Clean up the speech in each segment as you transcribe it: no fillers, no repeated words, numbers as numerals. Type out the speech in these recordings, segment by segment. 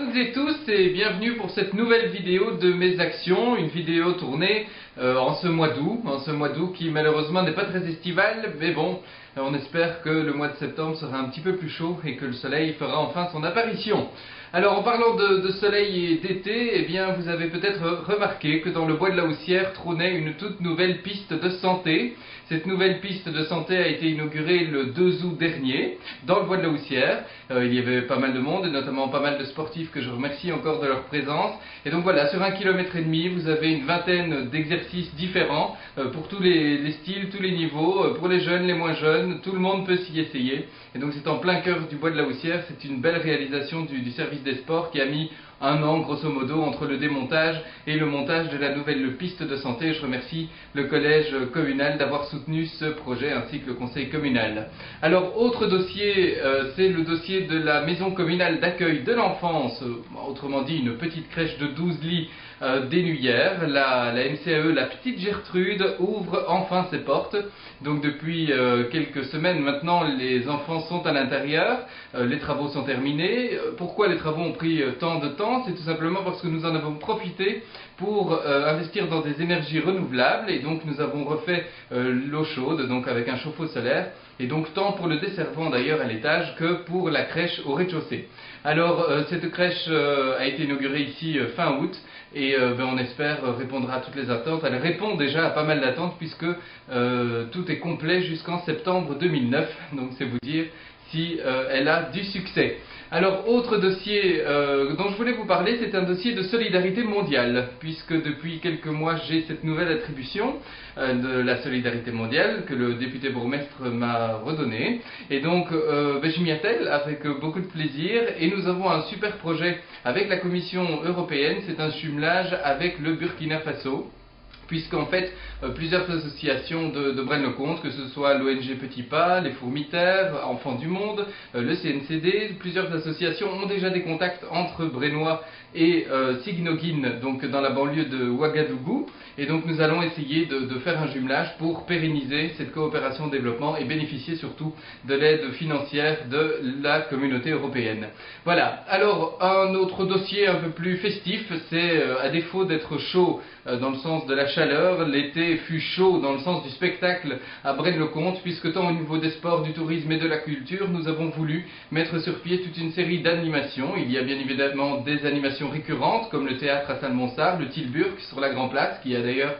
toutes et tous et bienvenue pour cette nouvelle vidéo de mes actions, une vidéo tournée en ce mois d'août qui malheureusement n'est pas très estival, mais bon, on espère que le mois de septembre sera un petit peu plus chaud et que le soleil fera enfin son apparition. Alors en parlant de soleil et d'été, eh bien vous avez peut-être remarqué que dans le bois de la Houssière trônait une toute nouvelle piste de santé. Cette nouvelle piste de santé a été inaugurée le 2 août dernier dans le bois de la Houssière. Il y avait pas mal de monde, et notamment pas mal de sportifs que je remercie encore de leur présence. Et donc voilà, sur 1,5 km, vous avez une vingtaine d'exercices différents pour tous les styles, tous les niveaux, pour les jeunes, les moins jeunes, tout le monde peut s'y essayer. Et donc c'est en plein cœur du bois de la Houssière, c'est une belle réalisation du service des sports qui a mis un an grosso modo entre le démontage et le montage de la nouvelle piste de santé. Je remercie le collège communal d'avoir soutenu ce projet ainsi que le conseil communal. Alors autre dossier, c'est le dossier de la maison communale d'accueil de l'enfance, autrement dit une petite crèche de 12 lits d'Énuyères. La MCAE, la petite Gertrude, ouvre enfin ses portes. Donc depuis quelques semaines maintenant, les enfants sont à l'intérieur, les travaux sont terminés. Pourquoi les travaux ont pris tant de temps? C'est tout simplement parce que nous en avons profité pour investir dans des énergies renouvelables, et donc nous avons refait l'eau chaude, donc avec un chauffe-eau solaire, et donc tant pour le desservant d'ailleurs à l'étage que pour la crèche au rez-de-chaussée. Alors cette crèche a été inaugurée ici fin août, et on espère répondra à toutes les attentes. Elle répond déjà à pas mal d'attentes puisque tout est complet jusqu'en septembre 2009, donc c'est vous dire si elle a du succès. Alors, autre dossier dont je voulais vous parler, c'est un dossier de solidarité mondiale, puisque depuis quelques mois j'ai cette nouvelle attribution de la solidarité mondiale que le député bourgmestre m'a redonnée. Et donc, je m'y attelle avec beaucoup de plaisir, et nous avons un super projet avec la Commission européenne, c'est un jumelage avec le Burkina Faso. Puisqu'en fait, plusieurs associations de Braine-le-Comte, que ce soit l'ONG Petit Pas, les Fourmitaires, Enfants du Monde, le CNCD, plusieurs associations ont déjà des contacts entre Brennois et Signoguine, donc dans la banlieue de Ouagadougou. Et donc nous allons essayer de faire un jumelage pour pérenniser cette coopération au développement et bénéficier surtout de l'aide financière de la communauté européenne. Voilà, alors un autre dossier un peu plus festif, c'est à défaut d'être chaud dans le sens de la chaleur, l'été fut chaud dans le sens du spectacle à Braine-le-Comte, puisque tant au niveau des sports, du tourisme et de la culture, nous avons voulu mettre sur pied toute une série d'animations. Il y a bien évidemment des animations récurrentes comme le théâtre à Saint-Monsard, le Tilburg sur la Grand Place, qui a d'ailleurs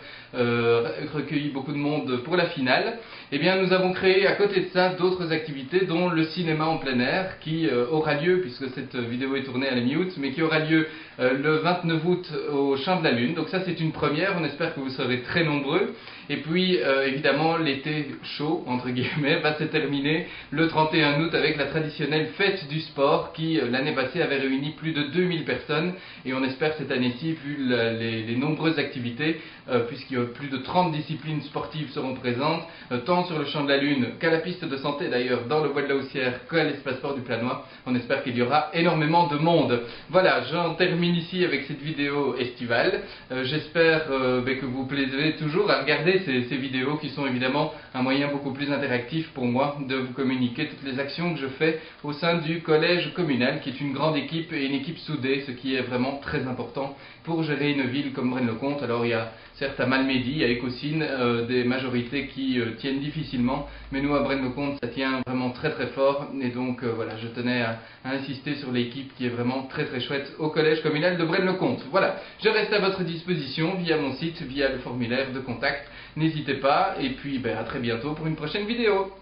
recueilli beaucoup de monde pour la finale. Eh bien, nous avons créé à côté de ça d'autres activités, dont le cinéma en plein air, qui aura lieu, puisque cette vidéo est tournée à la mi-août, mais qui aura lieu le 29 août au Champ de la Lune. Donc ça, c'est une première, on espère que vous serez très nombreux. Et puis, évidemment, l'été chaud, entre guillemets, va se terminer le 31 août avec la traditionnelle fête du sport qui, l'année passée, avait réuni plus de 2000 personnes. Et on espère cette année-ci, vu les nombreuses activités, puisqu'il y a plus de 30 disciplines sportives seront présentes, tant sur le Champ de la Lune qu'à la piste de santé d'ailleurs, dans le bois de la Houssière, qu'à l'espace sport du Planois. On espère qu'il y aura énormément de monde. Voilà, j'en termine ici avec cette vidéo estivale. J'espère que vous plaisez toujours à regarder ces vidéos qui sont évidemment un moyen beaucoup plus interactif pour moi de vous communiquer toutes les actions que je fais au sein du collège communal, qui est une grande équipe et une équipe soudée, ce qui est vraiment très important pour gérer une ville comme Braine-le-Comte. Alors il y a certes à Malmedy, à Écosine, des majorités qui tiennent difficilement, mais nous à Braine-le-Comte ça tient vraiment très très fort, et donc voilà, je tenais à insister sur l'équipe qui est vraiment très très chouette au collège communal de Braine-le-Comte. Voilà, je reste à votre disposition via mon site, via le formulaire de contact, n'hésitez pas, et puis à très bientôt pour une prochaine vidéo.